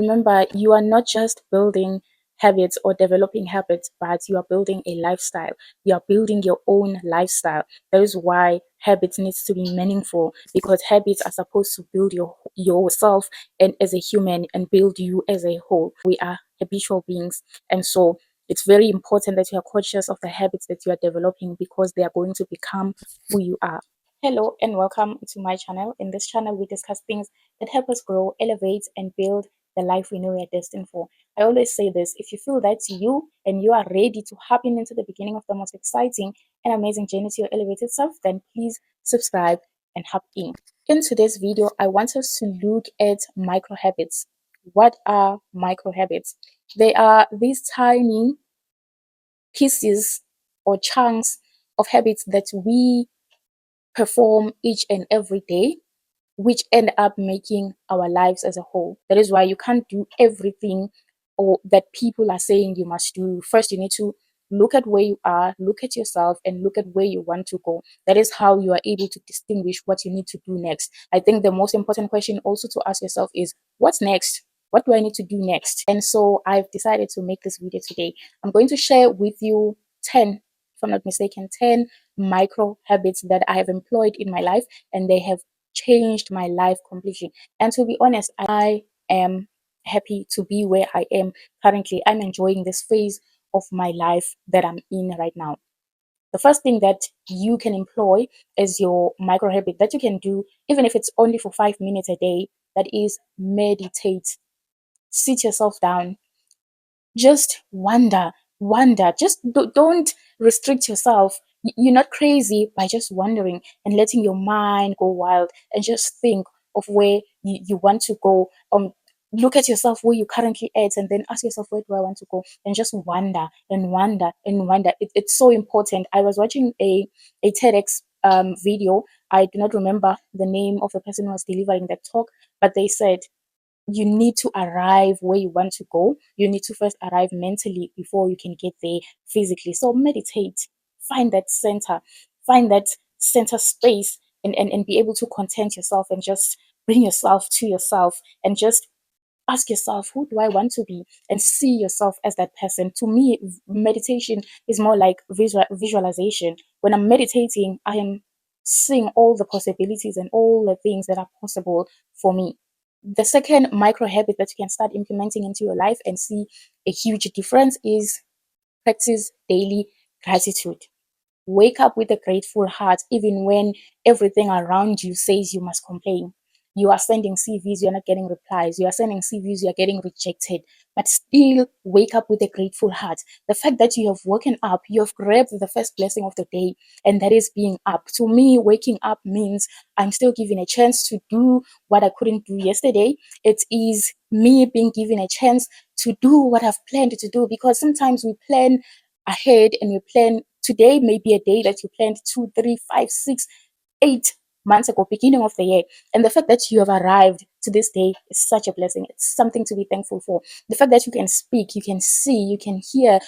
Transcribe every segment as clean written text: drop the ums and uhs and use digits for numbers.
Remember, you are not just building habits or developing habits, but you are building a lifestyle. You are building your own lifestyle. That is why habits needs to be meaningful, because habits are supposed to build yourself and as a human and build you as a whole. We are habitual beings, and so it's very important that you are conscious of the habits that you are developing, because they are going to become who you are. Hello and welcome to my channel. In this channel, we discuss things that help us grow, elevate, and build the life we know we are destined for. I always say this: if you feel that's you and you are ready to hop into the beginning of the most exciting and amazing journey to your elevated self, then please subscribe and hop in. In today's video, I want us to look at micro habits. What are micro habits? They are these tiny pieces or chunks of habits that we perform each and every day, which end up making our lives as a whole. That is why you can't do everything or that people are saying you must do. First, you need to look at where you are, look at yourself, and look at where you want to go. That is how you are able to distinguish what you need to do next. I think the most important question also to ask yourself is, what's next? What do I need to do next? And so I've decided to make this video today. I'm going to share with you 10, if I'm not mistaken, 10 micro habits that I have employed in my life, and they have changed my life completely. And to be honest, I am happy to be where I am currently. I'm enjoying this phase of my life that I'm in right now. The first thing that you can employ as your micro habit that you can do, even if it's only for 5 minutes a day, that is meditate. Sit yourself down, just wonder, just don't restrict yourself. You're not crazy by just wondering and letting your mind go wild and just think of where you want to go. Look at yourself where you currently at, and then ask yourself, where do I want to go? And just wonder and wonder and wonder. It's so important. I was watching a TEDx video. I do not remember the name of the person who was delivering that talk, but they said you need to arrive where you want to go. You need to first arrive mentally before you can get there physically. So meditate, find that center, find that center space, and be able to content yourself and just bring yourself to yourself and just ask yourself, who do I want to be? And see yourself as that person. To me, meditation is more like visualization. When I'm meditating, I am seeing all the possibilities and all the things that are possible for me. The second micro habit that you can start implementing into your life and see a huge difference is practice daily gratitude. Wake up with a grateful heart, even when everything around you says you must complain. You are sending CVs, you're not getting replies. You are sending CVs, you're getting rejected. But still, wake up with a grateful heart. The fact that you have woken up, you have grabbed the first blessing of the day, and that is being up. To me, waking up means I'm still given a chance to do what I couldn't do yesterday. It is me being given a chance to do what I've planned to do, because sometimes we plan ahead and we plan today may be a day that you planned 2, 3, 5, 6, 8 months ago, beginning of the year. And the fact that you have arrived to this day is such a blessing. It's something to be thankful for. The fact that you can speak, you can see, you can hear,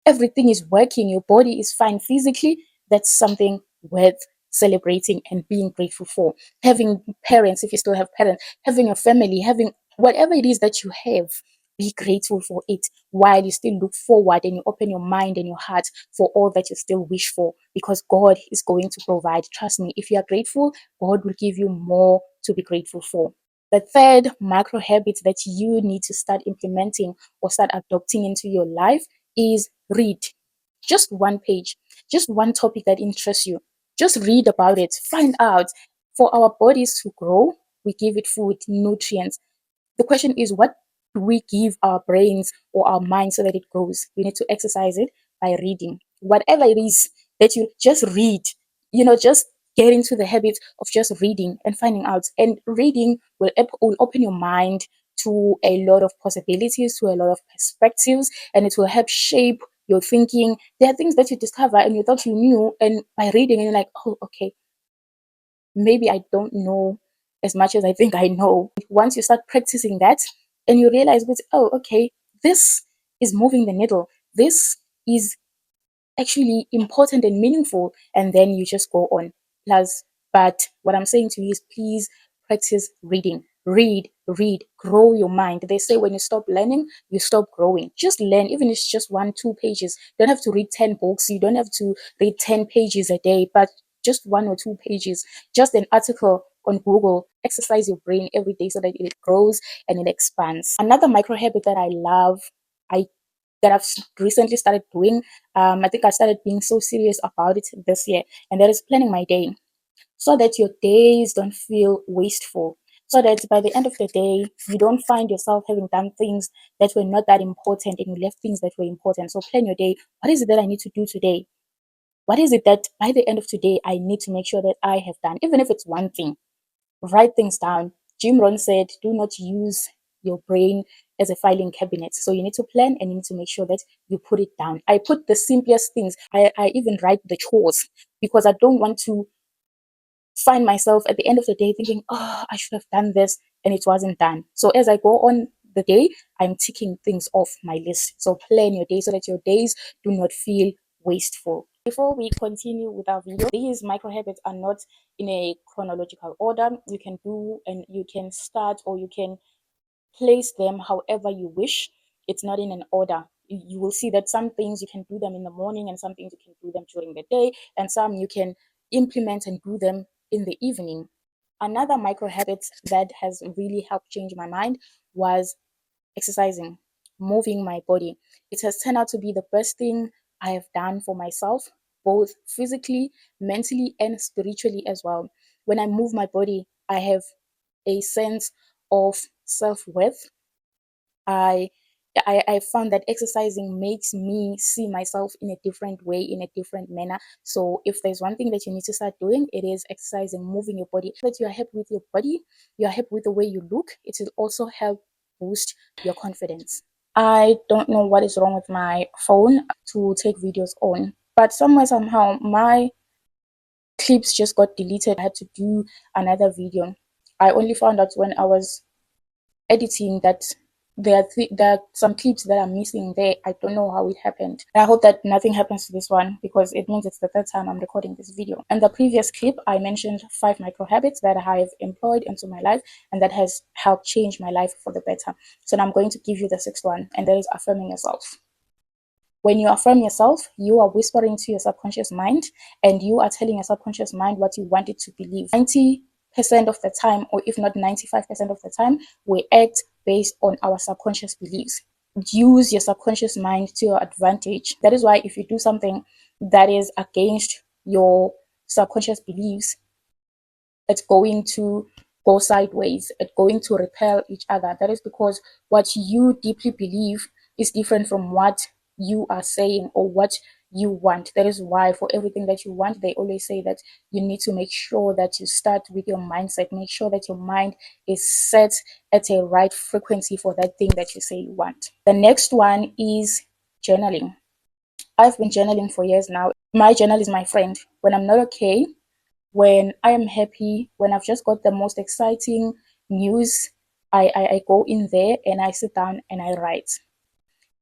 everything is working, your body is fine physically, that's something worth celebrating and being grateful for. Having parents, if you still have parents, having a family, having whatever it is that you have, be grateful for it while you still look forward and you open your mind and your heart for all that you still wish for, because God is going to provide. Trust me, if you are grateful, God will give you more to be grateful for. The third micro habit that you need to start implementing or start adopting into your life is read. Just one page, just one topic that interests you. Just read about it, find out. For our bodies to grow, we give it food, nutrients. The question is, what do we give our brains or our minds so that it grows? We need to exercise it by reading. Whatever it is that you just read, just get into the habit of just reading and finding out. And reading will open your mind to a lot of possibilities, to a lot of perspectives, and it will help shape your thinking. There are things that you discover and you thought you knew, and by reading, and you're like, oh, okay, maybe I don't know as much as I think I know. Once you start practicing that and you realize, oh, okay, this is moving the needle. This is actually important and meaningful. And then you just go on. Plus, but what I'm saying to you is, please practice reading. Read, read, grow your mind. They say when you stop learning, you stop growing. Just learn, even if it's just 1, 2 pages. You don't have to read 10 books. You don't have to read 10 pages a day, but just 1 or 2 pages, just an article on Google. Exercise your brain every day so that it grows and it expands. Another micro habit that I love, I that I've recently started doing. I think I started being so serious about it this year, and that is planning my day so that your days don't feel wasteful. So that by the end of the day, you don't find yourself having done things that were not that important and you left things that were important. So plan your day. What is it that I need to do today? What is it that by the end of today I need to make sure that I have done? Even if it's one thing, write things down. Jim Rohn said, do not use your brain as a filing cabinet. So you need to plan and you need to make sure that you put it down. I put the simplest things. I even write the chores because I don't want to find myself at the end of the day thinking, oh, I should have done this and it wasn't done. So as I go on the day, I'm ticking things off my list. So plan your day so that your days do not feel wasteful. Before we continue with our video, these micro habits are not in a chronological order. You can do and you can start or you can place them however you wish. It's not in an order. You will see that some things you can do them in the morning and some things you can do them during the day, and some you can implement and do them in the evening. Another micro habit that has really helped change my mind was exercising, moving my body. It has turned out to be the best thing I have done for myself, both physically, mentally, and spiritually as well. When I move my body, I have a sense of self-worth. I I found that exercising makes me see myself in a different way, in a different manner. So if there's one thing that you need to start doing, it is exercising, moving your body. That you are happy with your body, you are happy with the way you look. It will also help boost your confidence. I don't know what is wrong with my phone to take videos on, but somewhere somehow my clips just got deleted. I had to do another video. I only found out when I was editing that there are some clips that are missing there. I don't know how it happened. I hope that nothing happens to this one because it means it's the third time I'm recording this video. In the previous clip, I mentioned 5 micro habits that I have employed into my life and that has helped change my life for the better. So now I'm going to give you the 6th one, and that is affirming yourself. When you affirm yourself, you are whispering to your subconscious mind and you are telling your subconscious mind what you want it to believe. 90% of the time, or if not 95% of the time, we act based on our subconscious beliefs. Use your subconscious mind to your advantage. That is why if you do something that is against your subconscious beliefs, it's going to go sideways. It's going to repel each other. That is because what you deeply believe is different from what you are saying or what you want. That is why for everything that you want, they always say that you need to make sure that you start with your mindset. Make sure that your mind is set at a right frequency for that thing that you say you want. The next one is journaling. I've been journaling for years now. My journal is my friend. When I'm not okay, when I am happy, when I've just got the most exciting news, I go in there and I sit down and I write.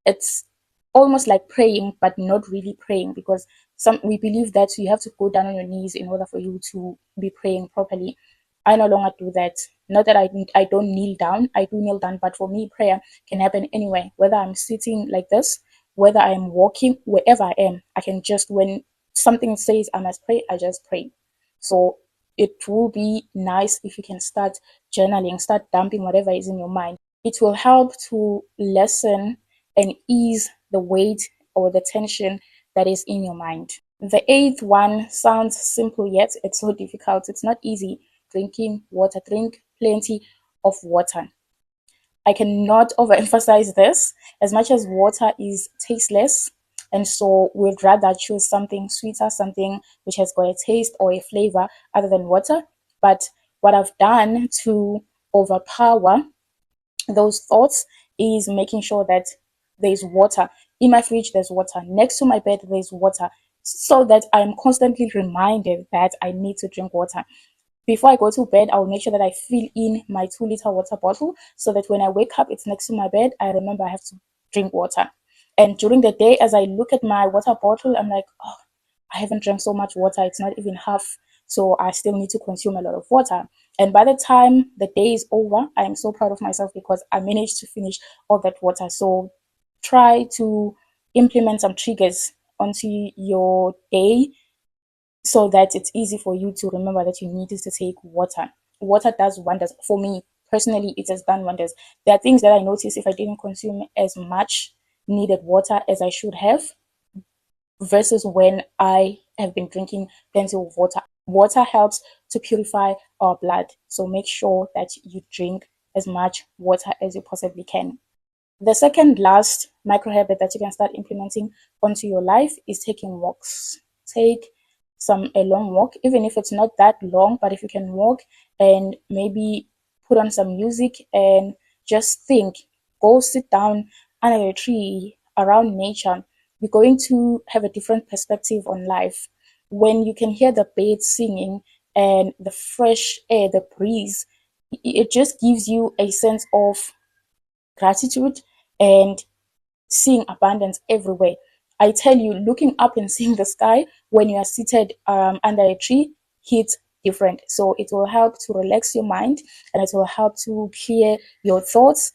It's almost like praying, but not really praying because we believe that you have to go down on your knees in order for you to be praying properly. I no longer do that. Not that I don't kneel down. I do kneel down, but for me, prayer can happen anywhere. Whether I'm sitting like this, whether I'm walking, wherever I am, I can just when something says I must pray, I just pray. So it will be nice if you can start journaling, start dumping whatever is in your mind. It will help to lessen and ease the weight or the tension that is in your mind. The 8th one sounds simple, yet it's so difficult. It's not easy. Drinking water. Drink plenty of water. I cannot overemphasize this. As much as water is tasteless, and so we'd rather choose something sweeter, something which has got a taste or a flavor other than water. But what I've done to overpower those thoughts is making sure that there's water in my fridge, there's water next to my bed, there's water, so that I'm constantly reminded that I need to drink water. Before I go to bed, I'll make sure that I fill in my 2-liter water bottle so that when I wake up, it's next to my bed. I remember I have to drink water. And during the day, as I look at my water bottle, I'm like, oh, I haven't drank so much water. It's not even half. So I still need to consume a lot of water. And by the time the day is over, I am so proud of myself because I managed to finish all that water. So try to implement some triggers onto your day so that it's easy for you to remember that you needed to take water. Water does wonders. For me personally, it has done wonders. There are things that I notice if I didn't consume as much needed water as I should have versus when I have been drinking plenty of water. Water helps to purify our blood. So make sure that you drink as much water as you possibly can. The second last micro habit that you can start implementing onto your life is taking walks. Take a long walk, even if it's not that long, but if you can walk and maybe put on some music and just think, go sit down under a tree around nature, you're going to have a different perspective on life. When you can hear the birds singing and the fresh air, the breeze, it just gives you a sense of gratitude and seeing abundance everywhere. I tell you, looking up and seeing the sky when you are seated under a tree hits different. So it will help to relax your mind and it will help to clear your thoughts.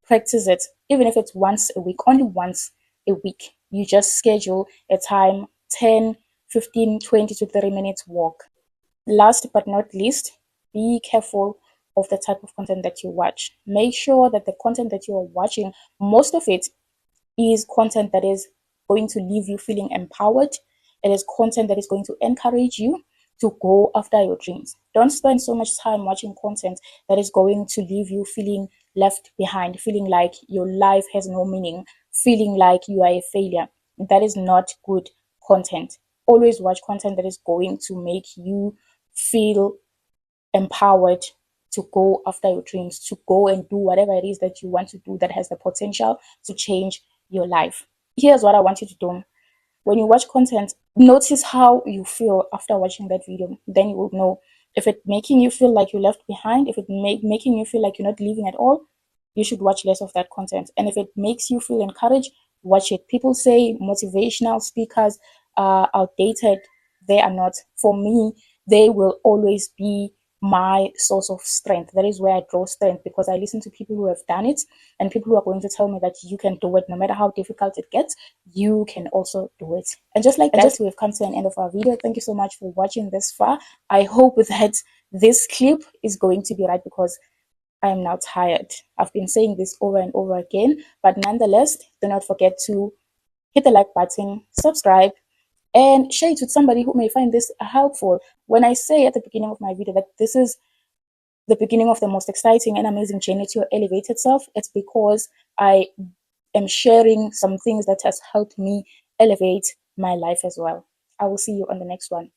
Practice it, even if it's once a week, only once a week. You just schedule a time 10, 15, 20 to 30 minutes walk. Last but not least, be careful of the type of content that you watch. Make sure that the content that you are watching, most of it is content that is going to leave you feeling empowered. It is content that is going to encourage you to go after your dreams. Don't spend so much time watching content that is going to leave you feeling left behind, feeling like your life has no meaning, feeling like you are a failure. That is not good content. Always watch content that is going to make you feel empowered to go after your dreams, to go and do whatever it is that you want to do that has the potential to change your life. Here's what I want you to do. When you watch content, notice how you feel after watching that video. Then you will know if it's making you feel like you left behind, if it's making you feel like you're not living at all, you should watch less of that content. And if it makes you feel encouraged, watch it. People say motivational speakers are outdated. They are not. For me, they will always be my source of strength. That is where I draw strength because I listen to people who have done it and people who are going to tell me that you can do it no matter how difficult it gets, you can also do it. And just like that, we've come to an end of our video. Thank you so much for watching this far. I hope that this clip is going to be right because I am now tired. I've been saying this over and over again, but nonetheless, do not forget to hit the like button, subscribe, and share it with somebody who may find this helpful. When I say at the beginning of my video that this is the beginning of the most exciting and amazing journey to your elevated self, it's because I am sharing some things that has helped me elevate my life as well. I will see you on the next one.